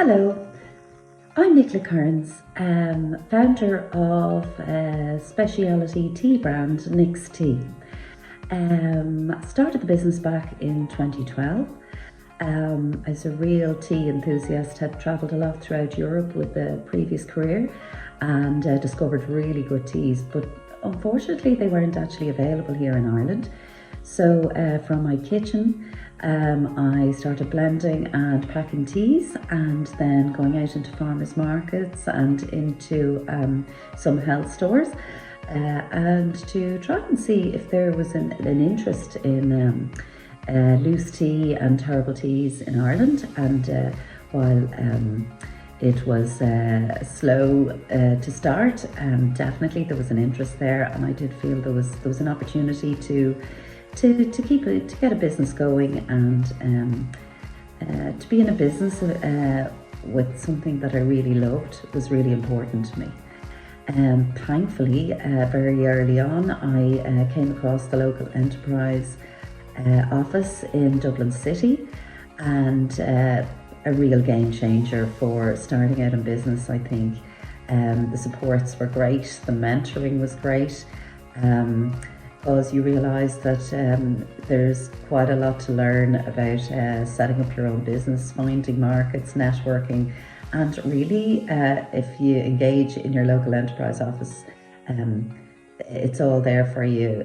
Hello, I'm Nicola Kearns, founder of a specialty tea brand, Nick's Tea. Started the business back in 2012. As a real tea enthusiast, had travelled a lot throughout Europe with a previous career and discovered really good teas, but unfortunately they weren't actually available here in Ireland. So from my kitchen, I started blending and packing teas, and then going out into farmers markets and into some health stores, and to try and see if there was an interest in loose tea and herbal teas in Ireland. And while it was slow to start, definitely there was an interest there, and I did feel there was an opportunity to get a business going, and to be in a business with something that I really loved was really important to me. Thankfully, very early on, I came across the local enterprise office in Dublin City, and a real game changer for starting out in business, I think. The supports were great, the mentoring was great, because you realise that there's quite a lot to learn about setting up your own business, finding markets, networking, and really if you engage in your local enterprise office, it's all there for you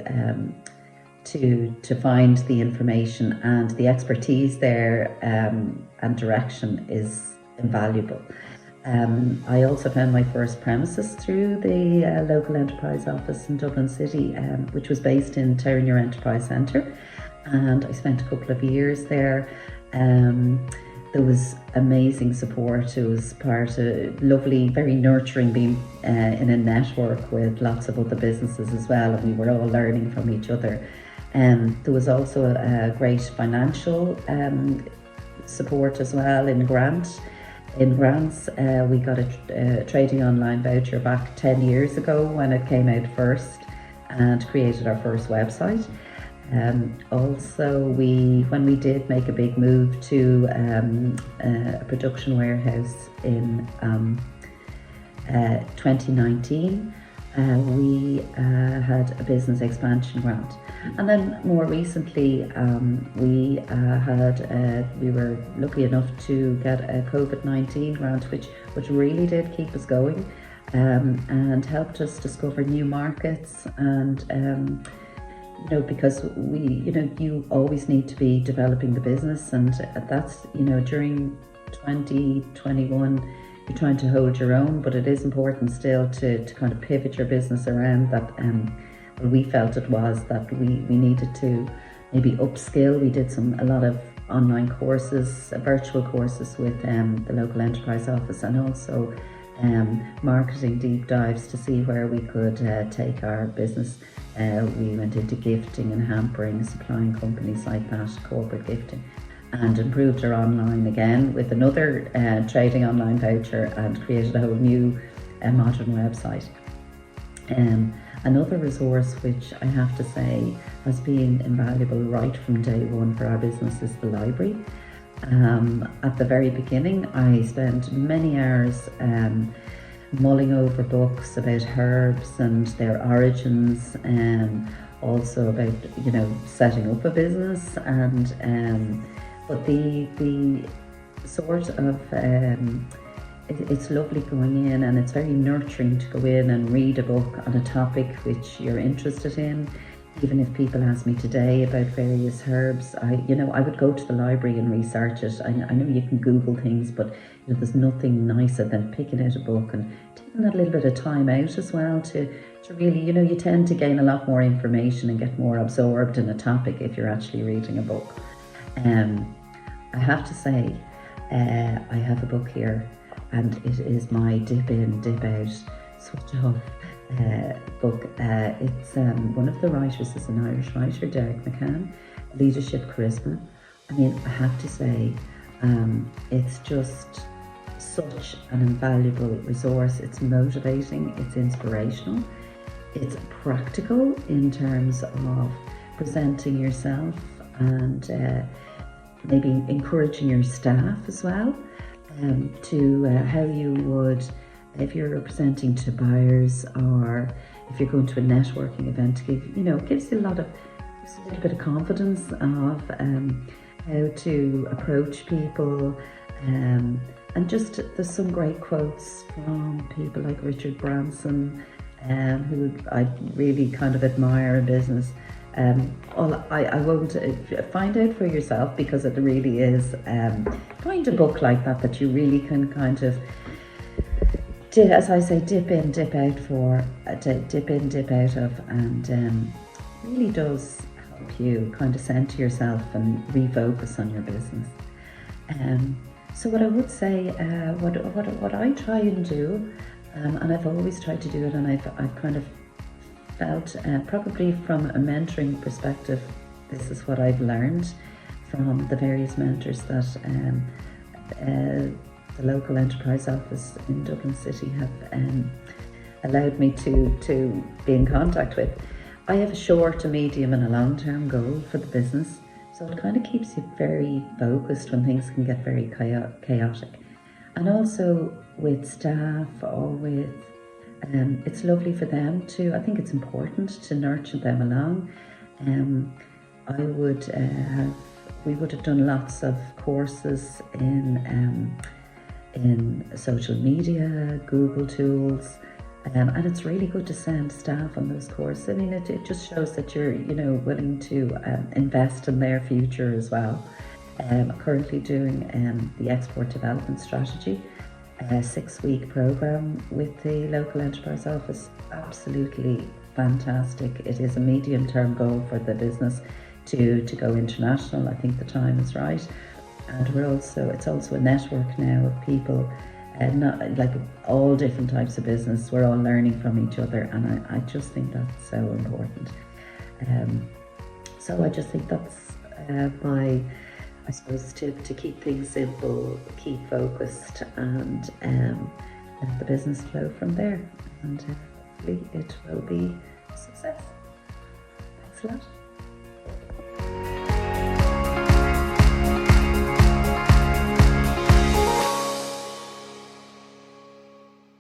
to find the information, and the expertise there and direction is invaluable. I also found my first premises through the local enterprise office in Dublin City, which was based in Terranure Enterprise Centre, and I spent a couple of years there. There was amazing support. It was part of lovely, very nurturing, being in a network with lots of other businesses as well, and we were all learning from each other. There was also a great financial support as well in grants. We got a trading online voucher back 10 years ago when it came out first, and created our first website. Also, when we did make a big move to a production warehouse in 2019, we had a business expansion grant. And then more recently, we were lucky enough to get a COVID-19 grant, which really did keep us going, and helped us discover new markets. And because you always need to be developing the business, and that's during 2021. You're trying to hold your own, but it is important still to kind of pivot your business around that. We felt it was that we needed to maybe upskill. We did a lot of online courses, virtual courses with the local enterprise office, and also marketing deep dives to see where we could take our business. We went into gifting and hampering, supplying companies like that, corporate gifting, and improved our online again with another trading online voucher, and created a whole new modern website. Another resource which I have to say has been invaluable right from day one for our business is the library. At the very beginning, I spent many hours mulling over books about herbs and their origins, and also about setting up a business, and but the sort of it's lovely going in, and it's very nurturing to go in and read a book on a topic which you're interested in. Even if people ask me today about various herbs, I would go to the library and research it. I know you can Google things, but there's nothing nicer than picking out a book and taking that little bit of time out as well to really, you tend to gain a lot more information and get more absorbed in a topic if you're actually reading a book. I have to say, I have a book here, and it is my dip in, dip out, switch off book. It's one of the writers is an Irish writer, Derek McCann, Leadership Charisma. I mean, I have to say, it's just such an invaluable resource. It's motivating, it's inspirational, it's practical in terms of presenting yourself, and maybe encouraging your staff as well. to how you would, if you're presenting to buyers, or if you're going to a networking event, to give, it gives you a little bit of confidence of how to approach people. And just there's some great quotes from people like Richard Branson, who I really kind of admire in business. I won't find out for yourself, because it really is. Find a book like that you really can kind of, as I say, dip in, dip out of, and really does help you kind of center yourself and refocus on your business. So what I would say, what I try and do, and I've always tried to do it, and I've kind of felt, probably from a mentoring perspective, this is what I've learned from the various mentors that the local enterprise office in Dublin City have allowed me to be in contact with. I have a short, a medium and a long-term goal for the business, so it kind of keeps you very focused when things can get very chaotic. And also with staff, or with it's lovely for them to, I think it's important to nurture them along. We would have done lots of courses in social media, Google tools, and it's really good to send staff on those courses. I mean, it just shows that you're, willing to invest in their future as well. I'm currently doing the export development strategy, a 6-week program with the local enterprise office. Absolutely fantastic. It is a medium-term goal for the business to go international. I think the time is right, and it's also a network now of people, not like all different types of business. We're all learning from each other, and I just think that's so important. So I just think that's I suppose to keep things simple, keep focused, and let the business flow from there. And hopefully it will be a success. Thanks a lot.